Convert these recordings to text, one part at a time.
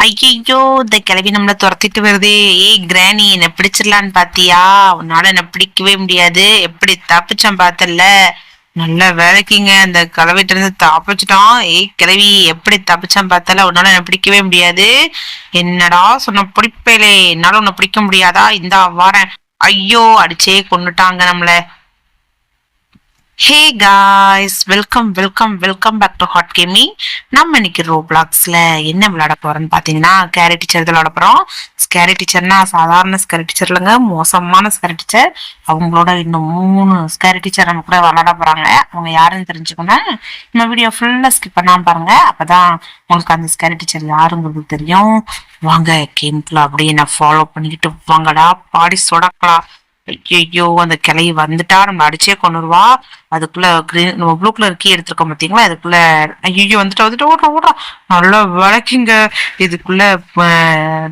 ஐயையோ! இந்த கிழவி நம்மள தொரத்திட்டு வருதே! ஏய் கிரானி என்ன பிடிச்சிடலான்னு பாத்தியா? உன்னால என்ன பிடிக்கவே முடியாது. எப்படி தப்பிச்சேன் பாத்தல்ல? நல்ல வேலைக்குங்க அந்த கிழவிட்ட இருந்து தப்பிச்சிட்டோம். ஏய் கிழவி எப்படி தப்பிச்சேன் பாத்தல? உன்னால என்ன பிடிக்கவே முடியாது. என்னடா சொன்ன பிடிப்பேலே! என்னால உன்னை பிடிக்க முடியாதா? இந்தா வாரேன். ஐயோ! அடிச்சே கொன்னுட்டாங்க நம்மள. Hey guys, welcome back to hot gaming. நம்ம இன்னைக்கு ரோப்ளாக்ஸ்ல என்ன விளையாட போறோம்னு பாத்தீங்கன்னா ஸ்கேரி டீச்சர் விளையாட போறோம். ஸ்கேரி டீச்சர்னா சாதாரண ஸ்கேரி டீச்சர் இல்லைங்க, மோசமான ஸ்கேரி டீச்சர். அவங்களோட இன்னும் 3 ஸ்கேரி டீச்சர் நம்ம கூட விளையாட போறாங்க. அவங்க யாருன்னு தெரிஞ்சுக்கணும். நம்ம வீடியோ ஃபுல்லா ஸ்கிப் பண்ணாம பாருங்க, அப்பதான் உங்களுக்கு அந்த ஸ்கேரி டீச்சர் யாருங்கிறது தெரியும். வாங்க கேம்குள்ள அப்படியே நான் ஃபாலோ பண்ணிக்கிட்டு வாங்கடா பாடி சொடக்கலாம். ஐயோ அந்த கிளை வந்துட்டா நம்ம அடிச்சே கொண்டுருவா. அதுக்குள்ள கிரீன் நம்ம ப்ளூ கலர் கீ எடுத்திருக்கோம் பாத்தீங்களா, அதுக்குள்ள ஐயோ வந்துட்டு ஓடுறா. நல்லா விளக்கிங்க. இதுக்குள்ள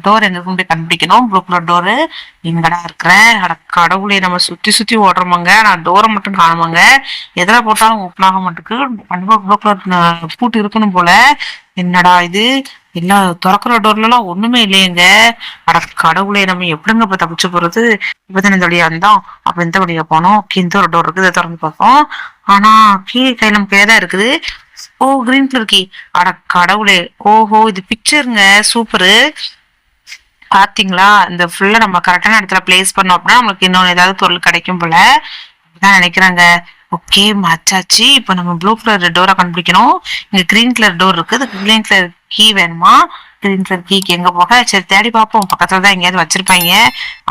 டோர் எங்க கொண்டு போய் கண்டுபிடிக்கணும். ப்ளூ கலர் டோரு எங்கடா இருக்கிற? அட கடவுளே, நம்ம சுத்தி ஓடுறோமாங்க. நான் டோரை மட்டும் காணுமாங்க. எதில் போட்டாலும் ஓப்பன் ஆக மாட்டேங்குது. கண்டிப்பா ப்ளூ கலர் பூட்டு இருக்கணும் போல. என்னடா இது, எல்லாம் திறக்கிற டோர்ல எல்லாம் ஒண்ணுமே இல்லையேங்க. அட கடவுளே, நம்ம எப்படிங்க இப்ப தப்பிச்சு போறது? இப்பதான் இந்த வழியா இருந்தோம், அப்ப இந்த வழியா போனோம். இந்த ஒரு டோர் இருக்குது, இதை திறந்து பார்ப்போம். ஆனா கீ கையில நம்ம கையதான் இருக்குது. ஓ கிரீன் கலர் கீ. அட கடவுளே, ஓஹோ இது பிக்சருங்க, சூப்பரு. பாத்தீங்களா, இந்த ஃபுல்லா நம்ம கரெக்டான இடத்துல பிளேஸ் பண்ணோம் அப்படின்னா நம்மளுக்கு இன்னொன்னு ஏதாவது பொருள் கிடைக்கும் போல. அப்படிதான் நினைக்கிறாங்க. ஓகே மச்சாச்சு, இப்ப நம்ம ப்ளூ கலர் டோரை கண்டுபிடிக்கணும். இங்க கிரீன் கலர் டோர் இருக்கு, அதுக்கு கிரீன் கலர் கீ வேணுமா? கிரீன் கலர் கீக்கு எங்க போக? சரி தேடி பார்ப்போம், பக்கத்துலதான் எங்கேயாவது வச்சிருப்பாங்க.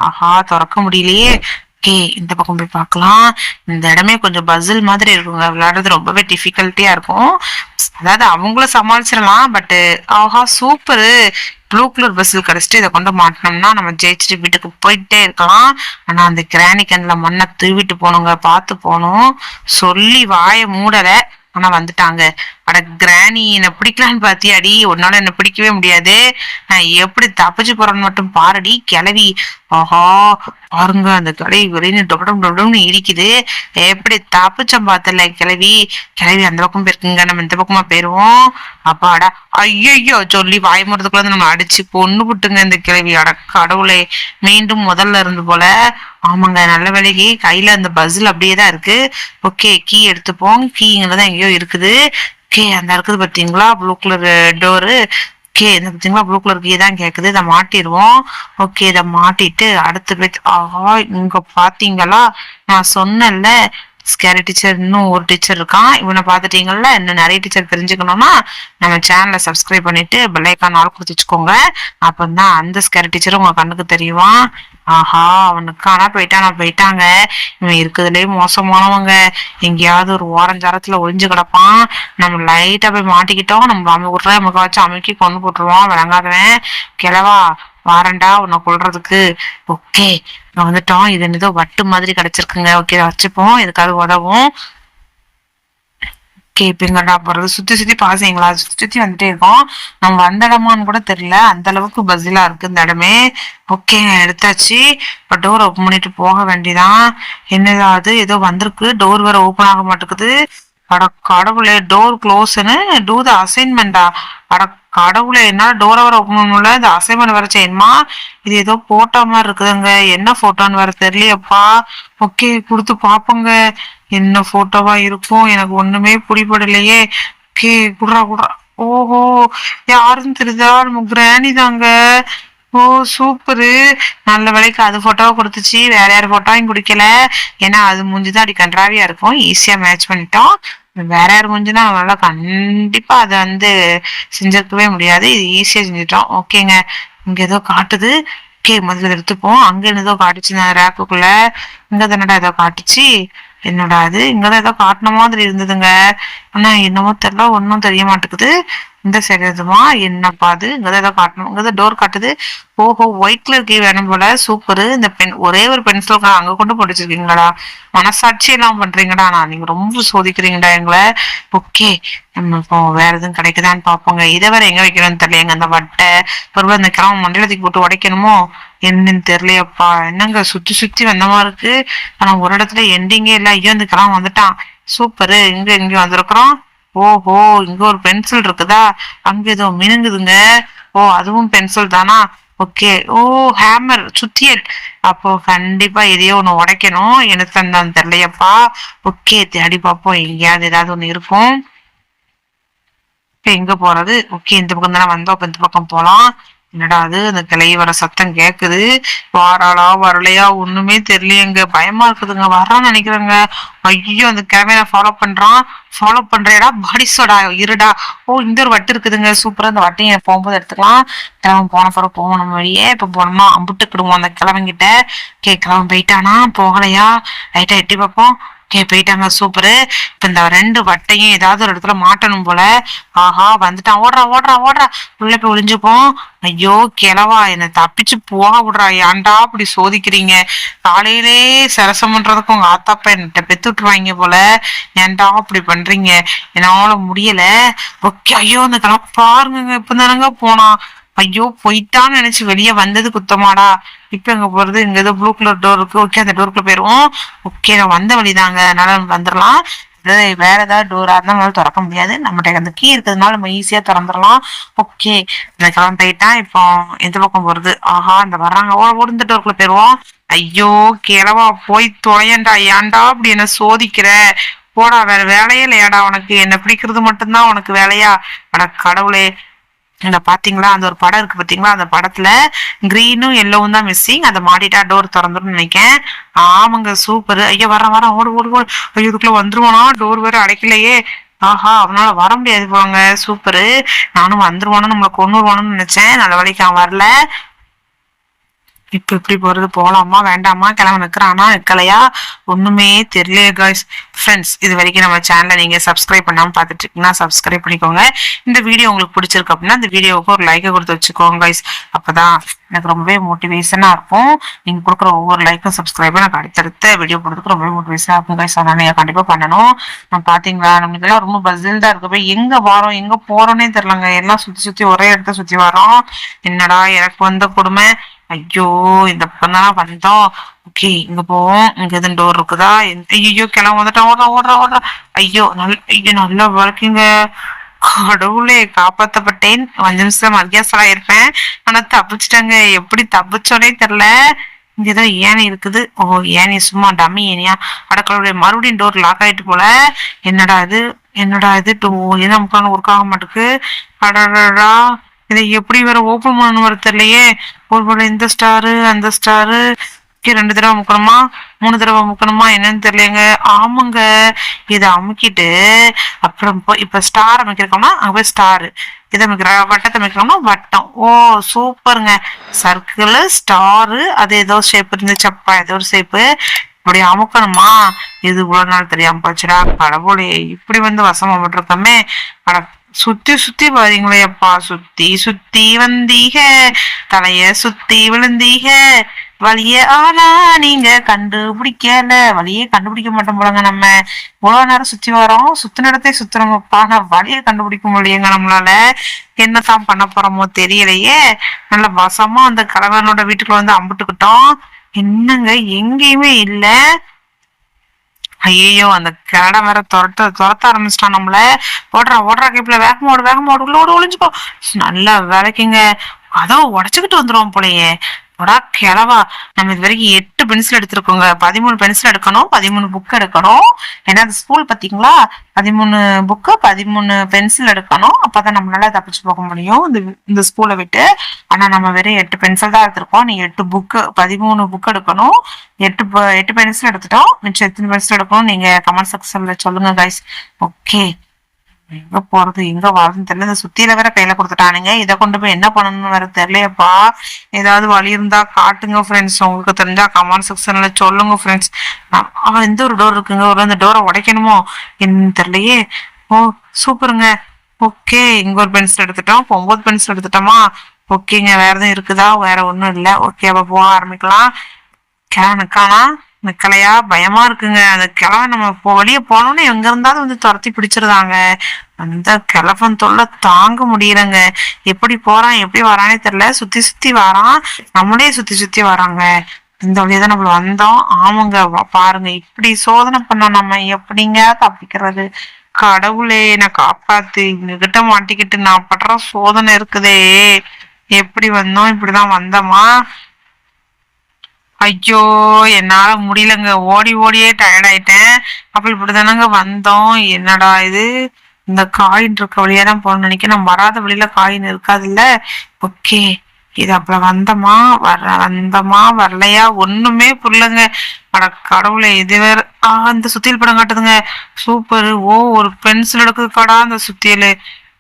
ஆஹா திறக்க முடியலையே. ஓகே இந்த பக்கம் போய் பார்க்கலாம். இந்த இடமே கொஞ்சம் பசில் மாதிரி இருக்குங்க, விளையாடுறது ரொம்பவே டிஃபிகல்ட்டியா இருக்கும். அதாவது அவங்கள சமாளிச்சிடலாம், பட் ஆஹா சூப்பரு. ப்ளூ கலர் பஸ்ஸில் கிடைச்சிட்டு இதை கொண்டு மாட்டினோம்னா நம்ம ஜெயிச்சுட்டு வீட்டுக்கு போயிட்டே இருக்கலாம். ஆனா அந்த கிராணிக்கன்ல மண்ணை தூவிட்டு போகணுங்க, பார்த்து போகணும். சொல்லி வாய மூடல, ஆனா வந்துட்டாங்க. அட கிராணி என்ன பிடிக்கலான்னு பாத்தியாடி? உன்னால என்ன பிடிக்கவே முடியாது. நான் எப்படி தப்பிச்சு போறேன்னு மட்டும் பாருடி கிளவி. ஆஹா பாருங்க, அந்த கடை வெளியே டொபடம்னு இடிக்குது. எப்படி தப்பிச்சம் பார்த்தல கிளவி. கிளவி அந்த பக்கம் போயிருக்குங்க, நம்ம இந்த பக்கமா போயிருவோம். அப்பாடா. ஐயோ சொல்லி வாய்முறதுக்குள்ள நம்ம அடிச்சு பொண்ணு புட்டுங்க இந்த கிளவி. அட கடவுளே, மீண்டும் முதல்ல இருந்து போல. ஆமாங்க, நல்ல வேலைக்கு கையில அந்த பஸ்ல அப்படியேதான் இருக்கு. ஓகே கீ எடுத்துப்போம். கீங்கிறதான் எங்கேயோ இருக்குது. ஓகே அந்த இருக்குது பாத்தீங்களா ப்ளூ கலர் டோரு. ஓகே இந்த பாத்தீங்களா ப்ளூ கலர் கீ தான் கேக்குது, இதை மாட்டிடுவோம். ஓகே இதை மாட்டிட்டு அடுத்து போய் ஆஹா இங்க பாத்தீங்களா, நான் சொன்னேன்ல ஸ்கேரி டீச்சர் இன்னும் ஒரு டீச்சர் இருக்கான். இவனை பாத்துட்டீங்கல்ல, இன்னும் நிறைய டீச்சர் தெரிஞ்சுக்கணும்னா நம்ம சேனலை சப்ஸ்கிரைப் பண்ணிட்டு பெல் ஐக்கான் ஆல் கொடுத்து வச்சுக்கோங்க. அப்பதான் அந்த ஸ்கேரி டீச்சர் உங்க கண்ணுக்கு தெரியும். ஆஹா அவனுக்கு ஆனா போயிட்டாங்க. இவன் இருக்குதுலயே மோசமானவங்க. எங்கேயாவது ஒரு ஓரஞ்சாரத்துல ஒளிஞ்சு கிடப்பான். நம்ம லைட்டா போய் மாட்டிக்கிட்டோம், நம்ம விடுற முக வச்சு அமைக்கி கொண்டு போட்டுருவோம். விளங்காதவன் கிளவா. வாரண்டா உன்னை கொள்றதுக்கு. ஓகே வந்துட்டோம். இது ஏதோ வட்டு மாதிரி கிடைச்சிருக்குங்க. ஓகே வச்சுப்போம், இதுக்காக உதவும். கேப்பீங்கடா போறது சுத்தி பாசீங்களா, சுத்தி வந்துட்டே இருக்கோம். நம்ம வந்த இடமான்னு கூட தெரியல, அந்த அளவுக்கு பஸ்ஸிலா இருக்கு இந்த இடமே. ஓகே எடுத்தாச்சு. இப்ப டோர் ஓப்பன் பண்ணிட்டு போக வேண்டியதான். என்னதாவது ஏதோ வந்திருக்கு, டோர் வேற ஓப்பன் ஆக மாட்டேங்குது. அட கடவுளே, டோர் க்ளோஸ்ன்னு டூ த அசைன்மெண்டா? அட கடவுளே, என்னால டோரை வர ஓப்பன் பண்ணல, இந்த அசைன்மெண்ட் வர செய்யணுமா? இது ஏதோ போட்டோ மாதிரி இருக்குதுங்க, என்ன போட்டோன்னு வர தெரியலையப்பா. ஓகே கொடுத்து பாப்போங்க, என்ன போட்டோவா இருக்கும், எனக்கு ஒண்ணுமே புடிபடலையே. ஓகே குடுறா. ஓஹோ யாருன்னு தெரியுதா? நம்ம கிராணி தாங்க. ஓ சூப்பரு. நல்ல வேலைக்கு அது போட்டோவை கொடுத்துச்சு, வேற யார் போட்டோவையும் குடிக்கல. ஏன்னா அது மூஞ்சிதான் அப்படி கன்றாவியா இருக்கும், ஈஸியா மேட்ச் பண்ணிட்டோம். வேற யார் மூஞ்சுனா அவனால கண்டிப்பா அதை செஞ்சிருக்கவே முடியாது. இது ஈஸியா செஞ்சுட்டோம். ஓகேங்க இங்க ஏதோ காட்டுது. ஓகே முதல்ல எடுத்துப்போம். அங்க ஏதோ காட்டுச்சு ரேக்குக்குள்ள. இங்க தானடா ஏதோ காட்டுச்சு. என்னடா அது, இங்கதான் ஏதோ காட்டின மாதிரி இருந்ததுங்க. ஆனா என்னமோ தெரியல, ஒன்னும் தெரிய மாட்டேங்குது. இந்த சைடு எதுமா என்னப்பா அது, இங்கதான் ஏதோ காட்டணும். இங்கதான் டோர் காட்டுது. ஓஹோ ஒயிட் கலர் கீ வேணும் போல. சூப்பரு. இந்த பென் ஒரே ஒரு பென்சில் அங்க கொண்டு போட்டுச்சிருக்கீங்களாடா, மனசாட்சி எல்லாம் பண்றீங்கடா. நான் நீங்க ரொம்ப சோதிக்கிறீங்கடா எங்களை. ஓகே நம்ம இப்போ வேற எதுவும் கிடைக்குதான்னு பாப்போங்க. இதை வேற எங்க வைக்கணும்னு தெரியல. அந்த வட்டை பொருள் அந்த கிராமம் மண்டலத்துக்கு போட்டு உடைக்கணுமோ என்னன்னு தெரியலையப்பா. என்னங்க சுத்தி வந்த மாதிரி இருக்கு, ஆனா ஒரு இடத்துல எண்டிங்கே இல்ல. ஐயோ இந்த கிராமம் வந்துட்டான். சூப்பரு. இங்க வந்திருக்கிறோம். ஓஹோ இங்க ஒரு பென்சில் இருக்குதா, அங்க ஏதோ மினுங்குதுங்க. ஓ அதுவும் பென்சில் தானா? ஓகே. ஓ ஹேமர் சுத்தியல். அப்போ கண்டிப்பா எதையோ ஒண்ணு உடைக்கணும். எனக்கு தந்தான்னு தெரியலையப்பா. ஓகே தேடி பார்ப்போம், எங்கேயாவது ஏதாவது ஒண்ணு இருக்கும். இப்ப எங்க போறது? ஓகே இந்த பக்கம் தானே வந்தோம், அப்ப இந்த பக்கம் போலாம். என்னடா அது அந்த கிளை வர சத்தம் கேக்குது. வாராளா வரலையா ஒண்ணுமே தெரியலையேங்க, பயமா இருக்குதுங்க. வர்றான்னு நினைக்கிறேங்க. ஐயோ அந்த கேமரா ஃபாலோ பண்றேடா பாடி சோடா இருடா. ஓ இந்த ஒரு வட்டு இருக்குதுங்க, சூப்பரா. அந்த வட்டையும் போகும்போது எடுத்துக்கலாம். கிழவன் போன பிறகு போகணும் வழியே. இப்ப போனோம்னா அம்புட்டுக்கிடுவோம் அந்த கிழவங்கிட்ட. கிழவன் போயிட்டானா போகலையா? லைட்டா எட்டி பார்ப்போம். போயிட்டாங்க, சூப்பரு. இப்ப இந்த 2 வட்டையும் ஏதாவது ஒரு இடத்துல மாட்டணும் போல. ஆஹா வந்துட்டான், ஓடுறா ஓடுறா ஓடுறா. உள்ள போய் ஒளிஞ்சுப்போம். ஐயோ கிழவா என்னை தப்பிச்சு போக விடுறா, ஏன்டா அப்படி சோதிக்கிறீங்க? காலையிலே சரசம் பண்றதுக்கு உங்க ஆத்தாப்பா என்கிட்ட பெத்து விட்டுருவாங்க போல. ஏன்டா அப்படி பண்றீங்க? என்னால முடியல. ஓகே ஐயோ அந்த கிழமை பாருங்க இப்பதானங்க போனா. ஐயோ போயிட்டான்னு நினைச்சு வெளியே வந்தது குத்தமாடா. இப்ப எங்க போறது? இங்க ஏதோ ப்ளூ கலர் டோர் இருக்கு. ஓகே அந்த டோருக்குள்ள போயிருவோம். ஓகே நான் வந்த வழிதாங்க, அதனால வந்துடலாம். வேற ஏதாவது டோரா இருந்தாலும் திறக்க முடியாது. நம்மகிட்ட அந்த கீ இருக்கிறதுனால நம்ம ஈஸியா திறந்துடலாம். ஓகே இந்த கிளம்பி போயிட்டான். இப்போ எந்த பக்கம் போறது? ஆஹா இந்த வர்றாங்க, ஓடு இந்த டோருக்குள்ள போயிருவோம். ஐயோ கிழவா போய் தொலையண்டா, ஏன்டா அப்படி என்ன சோதிக்கிற? போடா, வேற வேலையே இல்லையாடா உனக்கு? என்ன பிடிக்கிறது மட்டும்தான் உனக்கு வேலையா? அட கடவுளே. இந்த பாத்தீங்களா அந்த ஒரு படம் இருக்கு பாத்தீங்களா, அந்த படத்துல கிரீனும் எல்லோவும் தான் மிஸ்ஸிங். அதை மாட்டிட்டா டோர் திறந்துடும் நினைக்கேன். ஆமாங்க சூப்பர். ஐயா வர ஓடு ஓடு ஓடு. ஐயோ இதுக்குள்ள வந்துருவானா? டோர் வேற அடைக்கலையே. ஆஹா அவனால வர முடியாது போங்க. சூப்பரு. நானும் வந்துருவானு நம்மளை கொன்னுருவானு நினைச்சேன், நல்ல வேலைக்கு அவன் வரல. இப்ப எப்படி போறது? போலாமா வேண்டாமா? கிளம்ப நிக்கிறானா நிக்கலையா ஒண்ணுமே தெரியலையே காய்ஸ். ஃப்ரெண்ட்ஸ் இது வரைக்கும் நம்ம சேனலை நீங்க சப்ஸ்கிரைப் பண்ணாம பாத்துட்டு இருக்கீங்கன்னா சப்ஸ்கிரைப் பண்ணிக்கோங்க. இந்த வீடியோ உங்களுக்கு பிடிச்சிருக்கு அப்படின்னா இந்த வீடியோவுக்கு ஒரு லைக்கை கொடுத்து வச்சுக்கோங்க காய்ஸ். அப்பதான் எனக்கு ரொம்பவே மோட்டிவேஷனா இருக்கும். நீங்க கொடுக்குற ஒவ்வொரு லைக்கும் சப்ஸ்கிரைபும் எனக்கு அடுத்தடுத்த வீடியோ போடுறதுக்கு ரொம்பவே மோட்டிவேஷனா இருக்கும் காய்ஸ். அதனால நீங்க கண்டிப்பா பண்ணணும். நான் பாத்தீங்களா நம்மளுக்கு எல்லாம் ரொம்ப பசில்டா இருக்கு. போய் எங்க வரோம் எங்க போறோன்னே தெரியலங்க. எல்லாம் சுத்தி சுத்தி ஒரே இடத்த சுத்தி வரோம். என்னடா எனக்கு வந்த கொடுமை. ஐயோ இந்த பக்கம் தானே வந்தோம். ஓகே இங்க போவோம். இங்க எதுவும் டோர் இருக்குதா? ஐயோ கிளம்ப வந்துட்டோம். ஓடுறா ஓடுறா ஓடுறா. ஐயோ நல்லா வளர்க்கீங்க. கடவுளே காப்பாத்தப்பட்டேன். 5 நிமிஷம் மத்தியாசலா இருப்பேன், ஆனா தப்பிச்சிட்டாங்க. எப்படி தப்பிச்சோனே தெரியல. இங்க ஏதோ ஏணி இருக்குது. ஓ ஏணி சும்மா டம்மி ஏனியா? அடக்கடவுளே மறுபடியும் டோர் லாக் ஆயிட்டு போல. என்னடா இது என்ன முக்கான ஒர்க் ஆக மாட்டுக்கு. அடடா இதை எப்படி வேற ஓபன் பண்ணணும் வர தெரியலையே. ஒரு இந்த ஸ்டாரு அந்த ஸ்டாரு 2 தடவை அமுக்கணுமா 3 தடவை அமுக்கணுமா என்னன்னு தெரியலங்க. ஆமாங்க இதை அமுக்கிட்டு அப்புறம் இப்ப ஸ்டார் அமைக்கிறோம்னா அங்க போய் ஸ்டாரு, இதை அமைக்கிற வட்டத்தை அமைக்கிறோம்னா வட்டம். ஓ சூப்பருங்க. சர்க்கிள் ஸ்டாரு அது ஏதோ ஷேப் இருந்துச்சப்பா, ஏதோ ஒரு ஷேப்பு. இப்படி அமுக்கணுமா? இது இவ்வளவு நாள் தெரியாம போச்சுடா. கடவுளே இப்படி வந்து வசமா போட்டிருக்கோமே. சுத்தி சுத்தி பாருங்களே அப்பா. சுத்தி சுத்தி வந்தீக தலைய சுத்தி விழுந்தீக வழிய, ஆனா நீங்க கண்டுபிடிக்கல. வழியே கண்டுபிடிக்க மாட்டோம் போலங்க. நம்ம இவ்வளவு நேரம் சுத்தி வரோம், சுத்தின இடத்தை சுத்துறோங்கப்பா. நான் வழியை கண்டுபிடிக்க முடியுங்க நம்மளால. என்னதான் பண்ண போறோமோ தெரியலையே. நல்ல வசமா அந்த கணவனோட வீட்டுக்குள்ள வந்து அம்பிட்டுக்கிட்டோம். என்னங்க எங்கேயுமே இல்ல. ஐயோ அந்த கடை வேற துரத்த ஆரம்பிச்சிட்டான் நம்மள. ஓடுறா கேப்ல வேகமா ஓடு உள்ள ஒளிஞ்சுக்கோ. நல்லா வேலைக்குங்க. அதான் உடச்சுக்கிட்டு வந்துருவோம் போலயே. போடா கிளவா. நம்ம இது வரைக்கும் 8 பென்சில் எடுத்திருக்கோங்க. 13 பென்சில் எடுக்கணும், 13 புக் எடுக்கணும். ஏன்னா அது ஸ்கூல் பாத்தீங்களா, 13 புக்கு 13 பென்சில் எடுக்கணும். அப்பதான் நம்மளால தப்பிச்சு போக முடியும் இந்த ஸ்கூலை விட்டு. ஆனா நம்ம வெறும் 8 பென்சில் தான் எடுத்திருக்கோம். நீ 8 புக்கு 13 புக் எடுக்கணும். 8 பென்சில் எடுத்துட்டோம். மிச்சம் எத்தனை பென்சில் எடுக்கணும் நீங்க கமெண்ட் செக்ஷன்ல சொல்லுங்க கைஸ். ஓகே எங்க போறது எங்க வரதுன்னு தெரியல. இந்த சுத்தியில வேற கையில கொடுத்துட்டானுங்க. இதை கொண்டு போய் என்ன பண்ணணும்னு வேற தெரியலையப்பா. ஏதாவது வழி இருந்தா காட்டுங்க ஃப்ரெண்ட்ஸ். உங்களுக்கு தெரிஞ்சா கமெண்ட் செக்ஷன்ல சொல்லுங்க ஃப்ரெண்ட்ஸ். இந்த ஒரு டோர் இருக்குங்க. ஒரு அந்த டோரை உடைக்கணுமோ என்னன்னு தெரியலையே. ஓ சூப்பருங்க. ஓகே இங்க ஒரு பென்சில் எடுத்துட்டோம். 9 பென்சில் எடுத்துட்டோமா? ஓகேங்க வேற எதுவும் இருக்குதா? வேற ஒண்ணும் இல்லை. ஓகே அப்ப போக ஆரம்பிக்கலாம். நிக்கானா நிக்கலையா? பயமா இருக்குங்க. அந்த கிழமை நம்ம வெளியே போனோம்னு எங்க இருந்தாலும் வந்து துரத்தி பிடிச்சிருந்தாங்க. அந்த கிழவன் தொல்லை தாங்க முடியலங்க. எப்படி போறான் எப்படி வரானே தெரியல. சுத்தி சுத்தி வரான், நம்மளே சுத்தி சுத்தி வராங்க. இந்த வழியதான் நம்மள வந்தோம். ஆமாங்க பாருங்க இப்படி சோதனை பண்ண நம்ம எப்படிங்க தப்பிக்கிறது? கடவுளே என்ன காப்பாத்து, இங்க கிட்ட மாட்டிக்கிட்டு நான் படுற சோதனை இருக்குதே. எப்படி வந்தோம், இப்படிதான் வந்தோமா? ஐயோ, என்னால முடியலங்க, ஓடி ஓடியே டயர்ட் ஆயிட்டேன். அப்ப இப்படிதானங்க வந்தோம். என்னடா இது, இந்த காயின் இருக்க வழியா தான் போகணும்னு நினைக்கிறேன். நம்ம வராத வழியில காயின் இருக்காதுல்ல. ஓகே, இது அப்புறம் வந்தோமா வரலையா ஒண்ணுமே புரியலங்க. அட கடவுளை, இது வேற. இந்த சுத்தியல் படம் காட்டுதுங்க. சூப்பர். ஓ, ஒரு பென்சில் எடுக்குதுக்காடா அந்த சுத்தியல்.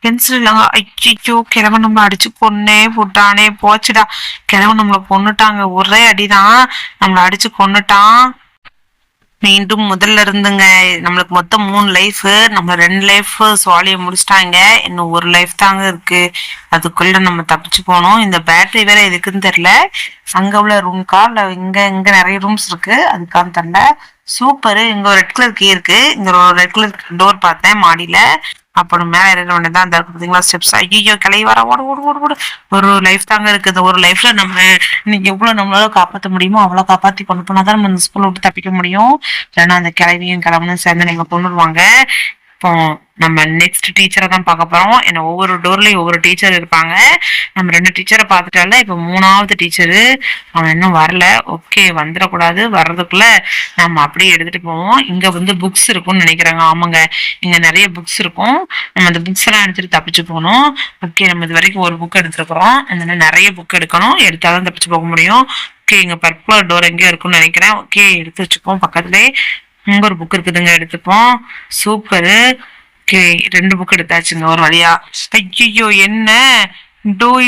பென்சில் இல்லைங்க. ஐயோ, கிழவன் நம்மள அடிச்சு கொன்னே போட்டானே. போச்சுடா, கிழவன் நம்மள கொன்னுட்டாங்க. ஒரே அடிதான் நம்மள அடிச்சு கொன்னுட்டான். மீண்டும் முதல்ல இருந்துங்க. நம்மளுக்கு மொத்தம் 3 லைஃப், நம்ம 2 லைஃப் சுவாலிய முடிச்சிட்டாங்க. இன்னும் ஒரு லைஃப் தாங்க இருக்கு. அதுக்குள்ள நம்ம தப்பிச்சு போனோம். இந்த பேட்டரி வேற எதுக்குன்னு தெரியல. அங்க உள்ள ரூம்கா இல்ல இங்க இங்க நிறைய ரூம்ஸ் இருக்கு, அதுக்கான்னு தெரியல. சூப்பரு. இங்க ஒரு ரெட் கலர் கீ இருக்கு. இங்க ஒரு ரெட் கலர் டோர் பார்த்தேன் மாடியில. அப்புறம் மேல இறங்க வேண்டியதான். அந்த பாத்தீங்களா ஸ்டெப்ஸ். ஐயோ, கிளை வர. ஓடு ஓடு ஓடு ஓடு. ஒரு லைஃப் தாங்க இருக்குது. ஒரு லைஃப்ல நம்ம இன்னைக்கு எவ்வளவு நம்மளால காப்பாற்ற முடியுமோ அவ்வளவு காப்பாத்தி கொண்டு போனாதான் நம்ம இந்த ஸ்கூல்ல விட்டு தப்பிக்க முடியும். இல்லைன்னா அந்த கிளவியும் கிளம்பணும் சேர்ந்து நீங்க கொண்டுடுவாங்க. இப்போ நம்ம நெக்ஸ்ட் டீச்சரை தான் பார்க்க போறோம். ஏன்னா ஒவ்வொரு டோர்லயும் ஒவ்வொரு டீச்சர் இருப்பாங்க. நம்ம 2 டீச்சரை பார்த்துட்டால இப்ப 3ஆவது டீச்சரு அவன் இன்னும் வரல. ஓகே, வந்துடக்கூடாது. வர்றதுக்குள்ள நம்ம அப்படியே எடுத்துட்டு போவோம். இங்க வந்து புக்ஸ் இருக்கும்னு நினைக்கிறாங்க. ஆமாங்க, இங்க நிறைய புக்ஸ் இருக்கும். நம்ம அந்த புக்ஸ் எல்லாம் எடுத்துட்டு தப்பிச்சு போகணும். ஓகே, நம்ம இது வரைக்கும் ஒரு புக் எடுத்துருக்கிறோம். அதனால நிறைய புக் எடுக்கணும், எடுத்தாதான் தப்பிச்சு போக முடியும். ஓகே, இங்க பர்பிள் டோர் எங்கேயோ இருக்குன்னு நினைக்கிறேன். ஓகே, எடுத்து வச்சுப்போம். பக்கத்துலேயே இங்க ஒரு புக் இருக்குதுங்க, எடுத்துப்போம். சூப்பரு. ஓகே, 2 புக் எடுத்தாச்சுங்க ஒரு வழியா. ஐயோ, என்ன? Door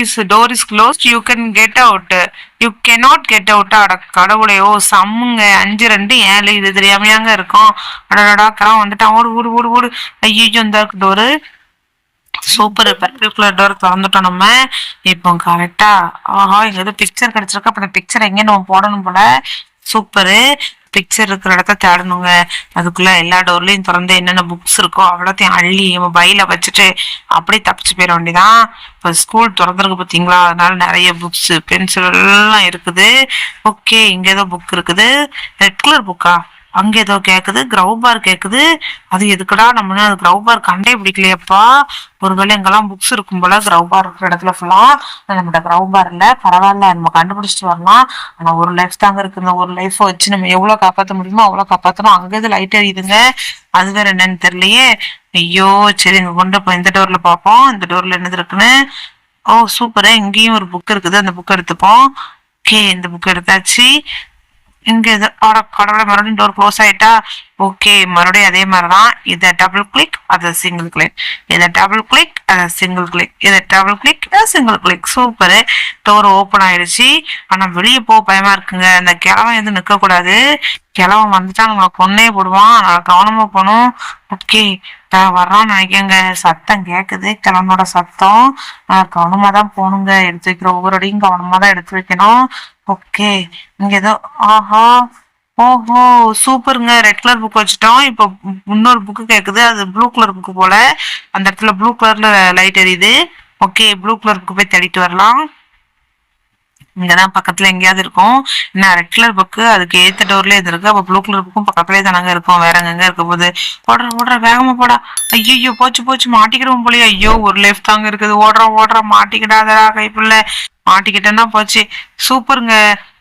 is closed, you can get out, you cannot get out. அட கடவுளே. ஓ சம்முங்க. 5 2 7 இது தெரியாமையாங்க இருக்கும். அடடா, கிளம்ப வந்துட்டான். ஓடு ஓடு ஓடு ஓடு. ஐயோ, இந்த டோரு. சூப்பர். பர்டிகுலர் டோர் திறந்துட்டோம் நம்ம. இப்போ கரெக்டா. ஆஹா, இங்க ஏதோ பிக்சர் கிடைச்சிருக்கு. அப்ப அந்த பிக்சர் எங்க நம்ம போடணும் போல. சூப்பரு. பிக்சர் இருக்கிற இடத்த தேடணுங்க. அதுக்குள்ள எல்லா டோர்லயும் திறந்து என்னென்ன புக்ஸ் இருக்கோ அவ்வளோத்தையும் அள்ளி மொபைல வச்சுட்டு அப்படியே தப்பிச்சு போயிட வேண்டியதான். இப்போ ஸ்கூல் திறந்துருக்கு பார்த்தீங்களா, அதனால நிறைய புக்ஸ் பென்சில் எல்லாம் இருக்குது. ஓகே, இங்க ஏதோ புக் இருக்குது. ரெட் கலர் புக்கா? அங்க ஏதோ கேக்குது, கிரவ் பார் கேக்குது. அது எதுக்குடா? நம்ம அது கிரவ் பார் கண்டே பிடிக்கலையப்பா. ஒருவேளை எங்கெல்லாம் புக்ஸ் இருக்கும் போல கிரவ் பார் இருக்கிற இடத்துல ஃபுல்லா நம்மகிட்ட கிரவ் பார் இல்ல. பரவாயில்ல, நம்ம கண்டுபிடிச்சிட்டு வரலாம். ஆனா ஒரு லைஃப் தாங்க இருக்கு. இந்த ஒரு லைஃப் வச்சு நம்ம எவ்வளவு காப்பாற்ற முடியுமோ அவ்வளவு காப்பாற்றணும். அங்க இது லைட் எரியுதுங்க, அது வேற என்னன்னு தெரியலையே. ஐயோ, சரி, இங்க கொண்டு போய் இந்த டோர்ல பார்ப்போம். இந்த டோர்ல என்னது இருக்குன்னு. ஓ சூப்பரா, இங்கேயும் ஒரு புக் இருக்குது. அந்த புக் எடுத்துப்போம். ஓகே, இந்த புக் எடுத்தாச்சு. இங்க இது கடவுளை, மறுபடியும் டோர் க்ளோஸ் ஆயிட்டா. ஓகே, மறுபடியும் அதே மாதிரிதான். இதை டபுள் கிளிக், அதை சிங்கிள் கிளிக், இதை டபுள் கிளிக், அதை சிங்கிள் கிளிக், இதை double click, single click. Super. Door open ஆயிடுச்சு. ஆனா வெளியே போக பயமா இருக்குங்க. அந்த கிழவன் எதுவும் நிக்க கூடாது. கிழவன் வந்துட்டா நம்மளை கொன்னே போடுவான். அதனால கவனமா போகணும். ஓகே, வர்றான்னு நினைக்கங்க. சத்தம் கேக்குது, கிழவனோட சத்தம். கவனமா தான் போகணுங்க. எடுத்து வைக்கிற ஒவ்வொரு அடியும் கவனமா தான் எடுத்து வைக்கணும். ஓகே, இங்க ஏதோ. ஆஹா, ஓஹோ, சூப்பருங்க. ரெட் கலர் புக் வச்சுட்டோம். இப்போ இன்னொரு புக்கு கேக்குது. அது ப்ளூ கலர் புக்கு போல. அந்த இடத்துல ப்ளூ கலர்ல லைட் எரியுது. ஓகே, ப்ளூ கலர் புக்கு போய் தேடிட்டு வரலாம். இங்கதான் பக்கத்துல எங்கேயாவது இருக்கும். என்ன, ரெட் கலர் புக்கு அதுக்கு ஏத்த டோர்ல இது இருக்கு. அப்ப ப்ளூ கலர் புக்கும் பக்கத்துலயே தானங்க இருக்கும். வேற எங்க இருக்க போகுது? ஓடுற வேகமா போடா. ஐயோ, போச்சு போச்சு, மாட்டிக்கிறோம் போலயே. ஐயோ, ஒரு லைஃப் தாங்க இருக்குது. ஓடுற மாட்டிக்கிடாதடா கைப்புள்ள. மாட்டிக்கிட்டேன்னா போச்சு. சூப்பருங்க.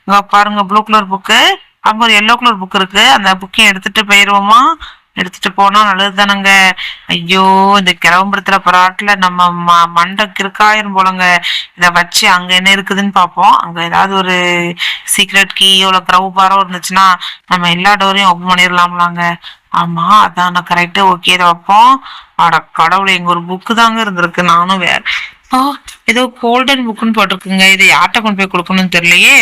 இங்க பாருங்க, ப்ளூ கலர் புக்கு. அங்க ஒரு எல்லோ கலர் புக் இருக்கு. அந்த புக்கையும் எடுத்துட்டு போயிருவோமா? எடுத்துட்டு போனா நல்லது தானங்க. ஐயோ, இந்த கிளம்புறத்துல பராட்டுல நம்ம மண்டைக்கு இருக்காயிரும் போலங்க. இத வச்சு அங்க என்ன இருக்குதுன்னு பாப்போம். அங்க ஏதாவது ஒரு சீக்ரெட் கீயோ இல்ல க்ரௌ பாரோ இருந்துச்சுன்னா நம்ம எல்லா டோரையும் ஓப்பன் பண்ணிடலாம்லாங்க. ஆமா, அதான் கரெக்ட். ஓகே, இதை வைப்போம். அட கடவுளை, இங்க ஒரு புக்கு தாங்க இருந்திருக்கு. நானும் வேற ஏதோ கோல்டன் புக்குன்னு போட்டிருக்குங்க. இது யார்கிட்ட கொண்டு போய் கொடுக்கணும்னு தெரியலையே.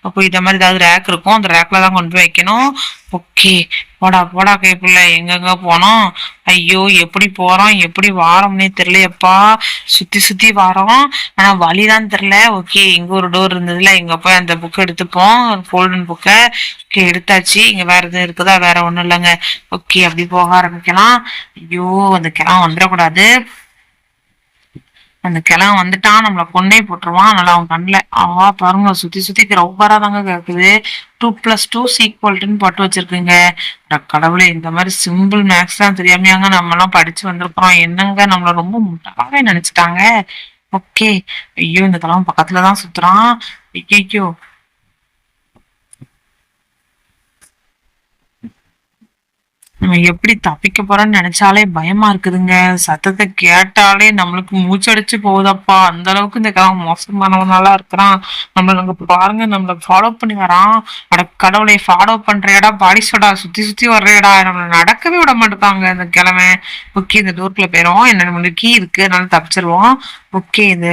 அப்போ இந்த மாதிரி ஏதாவது ரேக் இருக்கும், அந்த ரேக்ல தான் கொண்டு போய் வைக்கணும். ஓகே, போடா கைப்புள்ள, எங்கெங்க போனோம்? ஐயோ, எப்படி போறோம் எப்படி வாரோம்னே தெரியலையப்பா. சுத்தி வாரோம், ஆனா வழிதான் தெரியல. ஓகே, இங்க ஒரு டோர் இருந்ததுல, இங்க போய் அந்த புக்கை எடுத்துப்போம். கோல்டன் புக்கை. ஓகே, எடுத்தாச்சு. இங்க வேற எதுவும் இருக்குதா? வேற ஒண்ணும் இல்லைங்க. ஓகே, அப்படி போக ஆரம்பிக்கலாம். ஐயோ, அந்த கிளம் வந்துடக்கூடாது. அந்த கிழவன் வந்துட்டான், நம்மள கொண்டே போட்டுருவான். அதனால அவன் கண்ணுல பாருங்க, சுத்தி சுத்தி ரப்பரா தாங்க கேக்குது. 2+2 = போட்டு வச்சிருக்குங்க. கடவுளே, இந்த மாதிரி சிம்பிள் மேக்ஸ் தான் தெரியாமையாங்க நம்ம எல்லாம் படிச்சு வந்திருக்கிறோம். என்னங்க நம்மள ரொம்ப முட்டாளாவே நினைச்சிட்டாங்க. ஓகே. ஐயோ, இந்த கிழவன் பக்கத்துலதான் சுத்துறான். ஐயோ, நம்ம எப்படி தப்பிக்க போறோம்னு நினைச்சாலே பயமா இருக்குதுங்க. சத்தத்தை கேட்டாலே நம்மளுக்கு மூச்சடிச்சு போகுதப்பா. அந்த அளவுக்கு இந்த மோசமானவனால இருக்கிறான். நம்மள பாருங்க, நம்மள ஃபாலோ பண்ணி வரான். அட கடவுளை, ஃபாலோ பண்றியடா, பாடி சோடா, சுத்தி சுத்தி வர்றியடா. நம்மள நடக்கவே விட மாட்டாங்க இந்த கிழமை. ஓகே, இந்த டோர்க்குள்ள போயிரும். என்ன நம்மளுக்கு கீ இருக்கு, அதனால தப்பிச்சிருவோம். ஓகே, இந்த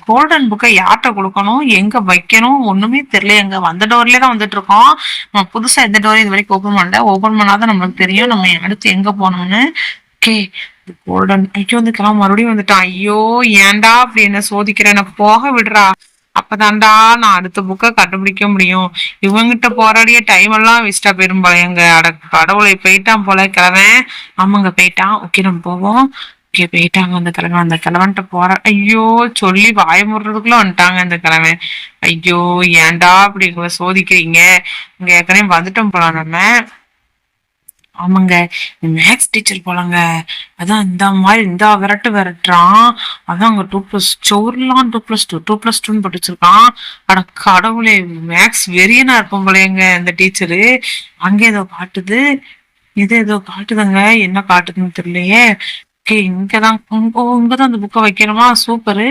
கோல்டன் புக்கை யார்கிட்ட கொடுக்கணும், எங்க வைக்கணும், ஒண்ணுமே தெரியல. எங்க வந்த டோர்லயே தான் வந்துட்டு இருக்கோம். நம்ம புதுசா எந்த டோர் இது வரைக்கும் ஓபன் பண்ணல. ஓபன் பண்ணாதான் நம்மளுக்கு தெரியும் நம்ம அடுத்து எங்க போகணும்னு. Okay, golden. ஐயோ, வந்து கிளம்ப மறுபடியும் வந்துட்டான். ஐயோ, ஏன்டா அப்படி என்ன சோதிக்கிறேன், என்ன போக விடுறா. அப்பதான்டா நான் அடுத்த புக்கை கண்டுபிடிக்க முடியும். இவங்கிட்ட போராடிய டைம் எல்லாம் வேஸ்டா போயிரும் போல. எங்க அட கடவுளை, போயிட்டான் போல கிழவன். ஆமாங்க, போயிட்டான். ஓகே, நம்ம போவோம். ஓகே, போயிட்டாங்க அந்த கிழவன். அந்த கிழவன்ட்ட போற. ஐயோ, சொல்லி வாய முடுறதுக்குள்ள வந்துட்டாங்க அந்த கிழவன். ஐயோ, ஏன்டா அப்படி சோதிக்கிறீங்க. இங்க ஏற்கனவே வந்துட்டோம் போல நம்ம. ஆமாங்க, மேக்ஸ் டீச்சர் போலங்க. அதான் இந்த மாதிரி இந்த விரட்டு விரட்டுறான். அதான் அங்க 2+2 2+2 போட்டு வச்சிருக்கான். அட கடவுளே, மேக்ஸ் வெறியனா இருக்கும் போலங்க இந்த டீச்சரு. அங்க ஏதோ காட்டுது, இது ஏதோ காட்டுதுங்க. என்ன காட்டுதுன்னு தெரியலையே. ஓகே, இங்கதான் அந்த புக்கை வைக்கணுமா? Super.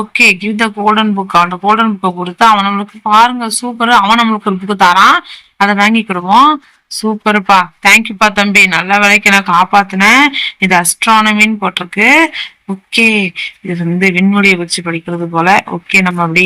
Okay, give the golden book. அந்த கோல்டன் புக்கை கொடுத்தா அவன் நம்மளுக்கு பாருங்க சூப்பரு. அவன் நம்மளுக்கு ஒரு புக்கு தாரான், அதை வாங்கிக்கிடுவோம். சூப்பருப்பா, தேங்க்யூப்பா தம்பி, நல்ல வேலைக்கு நான் காப்பாத்தினேன். இது அஸ்ட்ரானமின்னு போட்டிருக்கு. ஓகே, இது வந்து விண்வெளியை வச்சு படிக்கிறது போல. ஓகே, நம்ம அப்படி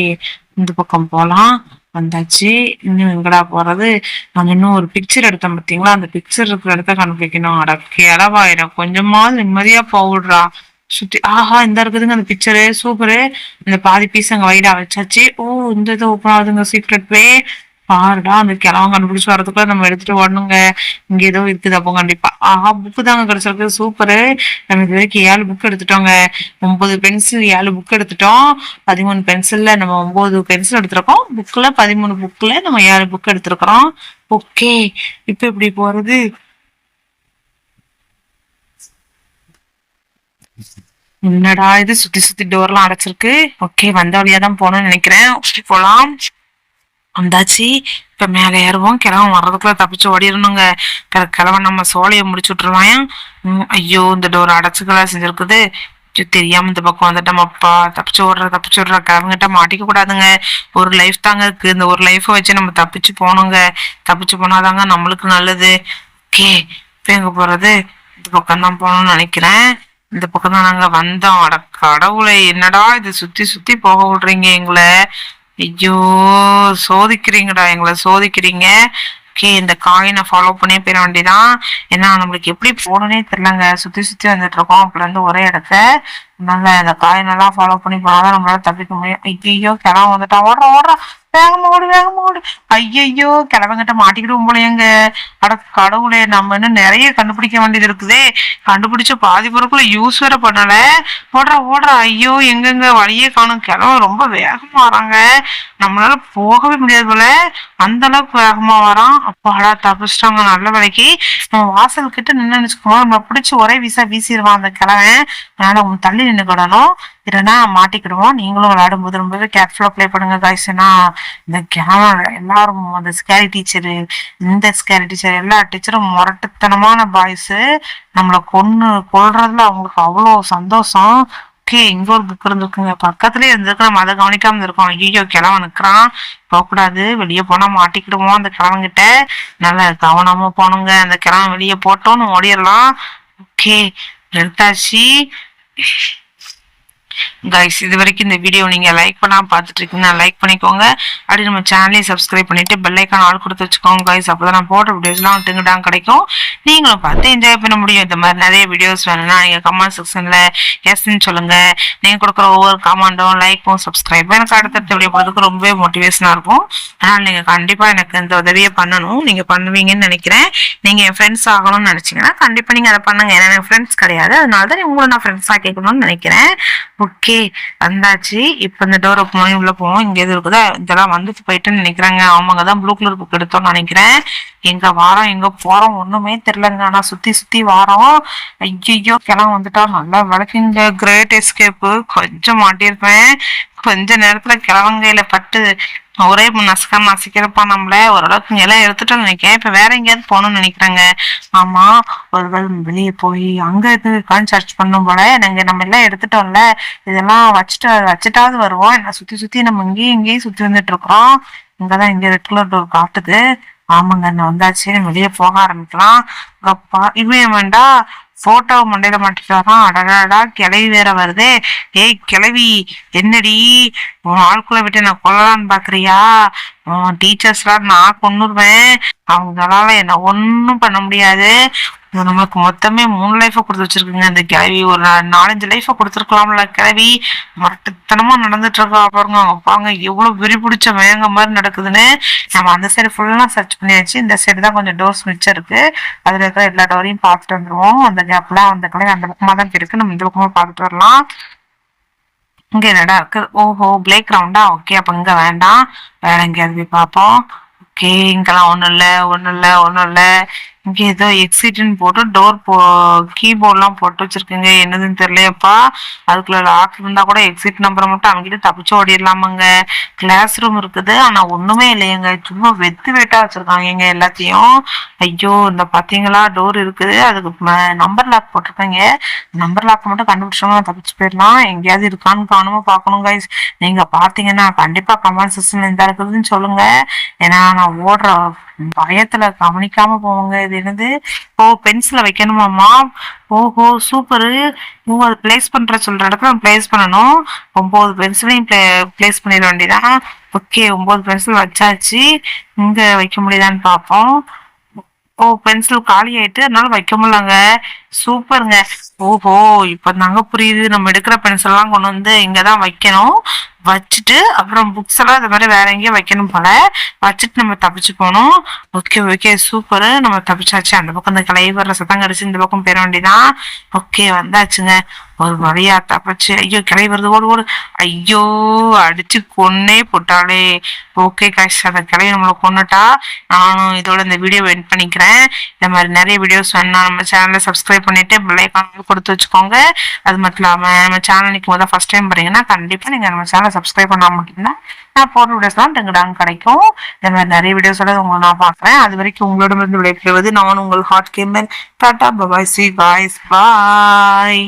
இந்த பக்கம் போலாம். வந்தாச்சு. இன்னும் எங்கடா போறது? நம்ம இன்னும் ஒரு பிக்சர் எடுத்தோம் பார்த்தீங்களா, அந்த பிக்சர் இருக்கிற இடத்த கண்டுபிடிக்கணும். அட கிளவாயிரம், கொஞ்சமாவது நிம்மதியா போடுறா. சுத்தி இந்த இருக்குதுங்க அந்த பிக்சரு. சூப்பரு. இந்த பாதி பீஸ் அங்க வைடா வச்சாச்சு. இந்த இது ஓப்பன் ஆகுதுங்க, சீக்ரெட் வே. பாருடா, அந்த கிழவன் கண்டுபிடிச்சு வரதுக்குள்ள நம்ம எடுத்துட்டு வரணுங்க. இங்க ஏதோ இருக்குது அப்போ கண்டிப்பா. புக்கு தாங்க கிடைச்சிருக்கு. சூப்பரு. நம்ம இது வரைக்கும் 7 புக் எடுத்துட்டோங்க. 9 பென்சில் 7 புக் எடுத்துட்டோம். 13 பென்சில்ல நம்ம 9 பென்சில் எடுத்திருக்கோம். புக்ல 13 புக்ல நம்ம 7 புக் எடுத்திருக்கிறோம். ஓகே, இப்ப எப்படி போறது? என்னடா இது, சுத்தி சுத்தி டோர்லாம் அடைச்சிருக்கு. ஓகே, வந்த வழியாதான் போகணும்னு நினைக்கிறேன். போலாம். வந்தாச்சு. இப்ப மேல ஏறுவோம். கிழவன் வர்றதுக்குள்ள தப்பிச்சு ஓடிடணுங்க. கிழவன் நம்ம சோலையை முடிச்சு விட்டுருவான். ஐயோ, இந்த டோர் அடைச்சுக்கலாம் செஞ்சிருக்குது. தெரியாம இந்த பக்கம் வந்துட்டோம்ப்பா. தப்பிச்சு ஓடுற கிழவங்கிட்ட மாட்டிக்க கூடாதுங்க. ஒரு லைஃப் தாங்க இருக்கு. இந்த ஒரு லைஃபை வச்சு நம்ம தப்பிச்சு போகணுங்க. தப்பிச்சு போனாதாங்க நம்மளுக்கு நல்லது. ஓகே, இப்ப எங்க போறது? இந்த பக்கம் தான் போகணும்னு நினைக்கிறேன். இந்த பக்கம் தான் நாங்க வந்தோம். அட கடவுளை, என்னடா இது, சுத்தி சுத்தி போக விடுறீங்க எங்களை. ஐயோ, சோதிக்கிறீங்கடா, எங்களை சோதிக்கிறீங்க. ஓகே, இந்த காயினை ஃபாலோ பண்ணி போயிட வேண்டியதான். ஏன்னா நம்மளுக்கு எப்படி போகணுன்னே தெரியலங்க. சுத்தி சுத்தி வந்துட்டு இருக்கோம் அப்பல இருந்து ஒரே இடத்த. அதனால இந்த காயினெல்லாம் ஃபாலோ பண்ணி போனாதான் நம்மளால தப்பிக்க முடியும். ஐயோ, கிளம்ப வந்துட்டா. ஓடுறா, வேகமா ஓடு. ஐயோ, கிளவங்கிட்ட மாட்டிக்கிடுவோம் போலயங்க. அட கடவுளே, நம்ம இன்னும் நிறைய கண்டுபிடிக்க வேண்டியது இருக்குதே. கண்டுபிடிச்ச பாதி பொருட்களை யூஸ் வேற பண்ணல. ஓடுறா. ஐயோ, எங்கெங்க வழியே காணும். கிளவ ரொம்ப வேகமா வராங்க. நம்மளால போகவே முடியாது போல, அந்த அளவுக்கு வேகமா வரான். அப்பாடா, தப்பிச்சிட்டாங்க நல்ல வேலைக்கு. நம்ம வாசல் கிட்ட நின்று நினைச்சுக்கோங்க, நம்ம பிடிச்சி ஒரே வீசிடுவான் அந்த கிழவன். அதனால அவங்க தள்ளி நின்றுக்கிடணும், இல்லைன்னா மாட்டிக்கிடுவோம். நீங்களும் விளையாடும் போது ரொம்பவே கேர்ஃபுல்லா ப்ளே பண்ணுங்க காய்ஸ். ஏன்னா இந்த கேமரா எல்லாரும், அந்த ஸ்கேரி டீச்சரு, இந்த ஸ்கேரி டீச்சர், எல்லா டீச்சரும் முரட்டுத்தனமான பாய்ஸ். நம்மளை கொல்றதுல அவங்களுக்கு அவ்வளோ சந்தோஷம். ஓகே, இங்க ஒரு புக் இருந்திருக்குங்க, பக்கத்துலயே இருந்திருக்கு. நம்ம அதை கவனிக்காம இருக்கோம். ஐயோ, கிழவன் நிற்கிறான், போகக்கூடாது, வெளியே போனா மாட்டிக்கிடுவோம் அந்த கிழவன்கிட்ட. நல்ல கவனமா போனுங்க. அந்த கிழவன் வெளியே போட்டோன்னு ஓடிடலாம். ஓகே, எடுத்தாச்சு கைஸ். இது வரைக்கும் இந்த வீடியோ நீங்க லைக் பண்ணாம பார்த்துட்டு இருக்கீங்கன்னா லைக் பண்ணிக்கோங்க. அப்படி நம்ம சேனலையும் சப்ஸ்கிரைப் பண்ணிட்டு பெல் ஐக்கான் ஆல் கொடுத்து வச்சுக்கோங்க கைஸ். அப்பதான் நான் போடுற வீடியோஸ்லாம் டிங்குடாங்க கிடைக்கும், நீங்களும் பார்த்து என்ஜாய் பண்ண முடியும். இந்த மாதிரி நிறைய வீடியோஸ் வேணும்னா நீங்க கமெண்ட் செக்ஷன்ல எஸ்ன்னு சொல்லுங்க. நீங்க கொடுக்குற ஒவ்வொரு கமெண்டும், லைக்கும், சப்ஸ்கிரைபும் எனக்கு அடுத்தடுத்த வீடியோ போடுறதுக்கு ரொம்பவே மோட்டிவேஷனா இருக்கும். அதனால நீங்க கண்டிப்பா எனக்கு இந்த உதவியை பண்ணணும். நீங்க பண்ணுவீங்கன்னு நினைக்கிறேன். நீங்க என் ஃப்ரெண்ட்ஸ் ஆகணும்னு நினைச்சீங்கன்னா கண்டிப்பா நீங்க அதை பண்ணுங்க. ஏன்னா எனக்கு ஃப்ரெண்ட்ஸ் கிடையாது, அதனாலதான் உங்களை நான் ஃப்ரெண்ட்ஸா கேட்கணும்னு நினைக்கிறேன். ஓகே, வந்தாச்சு. இப்ப இந்த டோர் ஓப்பன் பண்ணி உள்ள போவோம். இங்க எது இருக்குதா, இதெல்லாம் வந்துட்டு போயிட்டுன்னு நினைக்கிறாங்க. ஆமாங்க, தான் ப்ளூ கலர் புக் எடுத்தோம்னு நினைக்கிறேன். எங்க வாரம் எங்க போறோம் ஒண்ணுமே தெரியலங்க. ஆனா சுத்தி சுத்தி வாரோம். ஐயோ, கிளம்ப வந்துட்டா நல்லா விளக்குங்க. கிரேட் எஸ்கேப்பு கொஞ்சம் மாட்டியிருப்பேன். கொஞ்ச நேரத்துல கிழவங்கையில பட்டு ஒரே நசிக்கிறப்பா நம்மள. ஓரளவுக்கு இங்க எல்லாம் எடுத்துட்டோம்னு நினைக்கிறேன். இப்ப வேற எங்கேயாவது போகணும்னு நினைக்கிறாங்க. ஆமா, ஒருவேளை வெளியே போய் அங்க இது இருக்கான்னு சர்ச் பண்ணும் போல. நம்ம எல்லாம் எடுத்துட்டோம்ல, இதெல்லாம் வச்சுட்டாவது வருவோம். என்ன சுத்தி சுத்தி நம்ம இங்கேயும் சுத்தி வந்துட்டு இருக்கிறோம். இங்கதான் இங்க ரெட் கலர் டோர் காட்டுது. ஆமாங்க, நான் வந்தாச்சு. வெளியே போக ஆரம்பிக்கலாம். இவன் வேண்டா போட்டோ மண்டையில மாட்டிட்டாராம். அடடா, கிளவி வேற வருதே. ஏய் கிளவி, என்னடி உன் ஆளுக்குள்ள விட்டு நான் கொல்லலான்னு பாக்குறியா? டீச்சர்ஸ் எல்லாம் நான் கொன்னுருவேன். அவங்களால என்ன ஒன்னும் பண்ண முடியாது. நம்மளுக்கு மொத்தமே 3 லைஃப கொடுத்து வச்சிருக்குங்க இந்த கிளவி. ஒரு 4-5 லைஃப கொடுத்துருக்கலாம்ல. கிளவி மரட்டுத்தனமா நடந்துட்டு இருக்கா பாருங்க. அவங்க பாருங்க எவ்வளவு வெறி பிடிச்ச வேங்க மாதிரி நடக்குதுன்னு. நம்ம அந்த சைடு ஃபுல்லா சர்ச் பண்ணியாச்சு. இந்த சைடு தான் கொஞ்சம் டோர்ஸ் மிச்சம் இருக்கு. அதுல இருக்கிற எல்லா டோரையும் பார்த்துட்டு வந்துருவோம். அந்த கேப்ல அந்த கிளவி அந்த பக்கமா தான் இருக்கு. நம்ம இந்த பக்கமா பார்த்துட்டு வரலாம். இங்க என்னடா இருக்கு? ஓஹோ, பிளே கிரவுண்டா. ஓகே, அப்ப இங்க வேண்டாம், வேற எங்கேயாவது போய் பார்ப்போம். ஓகே, இங்கெல்லாம் ஒண்ணும் இல்ல. இங்க ஏதோ எக்ஸிட்னு போட்டு டோர் கீபோர்ட்லாம் போட்டு வச்சிருக்கீங்க. என்னதுன்னு தெரியலையப்பா. அதுக்குள்ள லாக் இருந்தா கூட எக்ஸிட் நம்பரை மட்டும் அவங்கிட்ட தப்பிச்சு ஓடிடலாமாங்க. கிளாஸ் ரூம் இருக்குது, ஆனா ஒண்ணுமே இல்லையங்க. சும்மா வெட்டா வச்சிருக்காங்க எல்லாத்தையும். ஐயோ, இந்த பாத்தீங்களா டோர் இருக்குது, அதுக்கு நம்பர் லாக் போட்டிருக்காங்க. நம்பர் லாக் மட்டும் கண்டுபிடிச்சோம்னா தப்பிச்சு போயிடலாம். எங்கேயாவது இருக்கான்னு காணுமோ பாக்கணும் கைஸ். நீங்க பாத்தீங்கன்னா கண்டிப்பா கமெண்ட் செக்ஷன்ல இந்த இருக்குதுன்னு சொல்லுங்க. ஏன்னா நான் ஓடுற பயத்துல கவனிக்காம போவாங்க. இது என்னது? ஓ, பென்சில வைக்கணுமாமா. ஓஹோ, சூப்பரு. அது பிளேஸ் பண்ற சொல்ற இடத்துல பிளேஸ் பண்ணணும். 9 பென்சிலையும் பிளேஸ் பண்ணிட வேண்டியதான். ஓகே, 9 பென்சில் வச்சாச்சு. இங்க வைக்க முடியுதான்னு பார்ப்போம். ஓ, பென்சில் காலி ஆயிட்டு, அதனால வைக்க முடியலங்க. சூப்பருங்க. ஓஹோ, இப்ப தாங்க புரியுது. நம்ம எடுக்கிற பென்சில் எல்லாம் கொண்டு வந்து இங்கதான் வைக்கணும். வச்சுட்டு அப்புறம் புக்ஸ் எல்லாம் இது மாதிரி வேற எங்கேயும் வைக்கணும் போல. வச்சுட்டு நம்ம தப்பிச்சு போகணும். Okay, super. நம்ம தப்பிச்சாச்சு. அந்த பக்கம் இந்த கிளை வர்ற சத்தம் கடிச்சு இந்த பக்கம் போயிட வேண்டியதான். ஓகே, வந்தாச்சுங்க. ஒரு வழியா தப்பிச்சு. ஐயோ, கிளை வருது, ஓடு. ஐயோ, அடிச்சு கொன்னே போட்டாலே. ஓகே காஷ், அந்த கிளையை நம்மளை கொண்டுட்டா. நானும் இதோட இந்த வீடியோ எண்ட் பண்ணிக்கிறேன். இந்த மாதிரி நிறைய வீடியோஸ் வேணும்னா நம்ம சேனலை சப்ஸ்கிரைப் பண்ணிட்டு பெல் ஐகான் கொடுத்து வச்சுக்கோங்க. அது மட்டும் இல்லாம நம்ம சேனல் நிற்கும் ஃபர்ஸ்ட் டைம் பாத்தீங்கன்னா கண்டிப்பா நீங்க நம்ம சேனலை சப்ஸ்கிரைப் பண்ணாம மட்டும்தான் நான் போடுற வீடியோஸ் தான் டங்கு கிடைக்கும். இந்த மாதிரி நிறைய வீடியோஸோட உங்களை நான் பாக்குறேன். அது வரைக்கும் உங்களிடமிருந்து விடைபெறுவது நான் உங்கள் hot gamer. Tata, bubye, see guys, பாய்.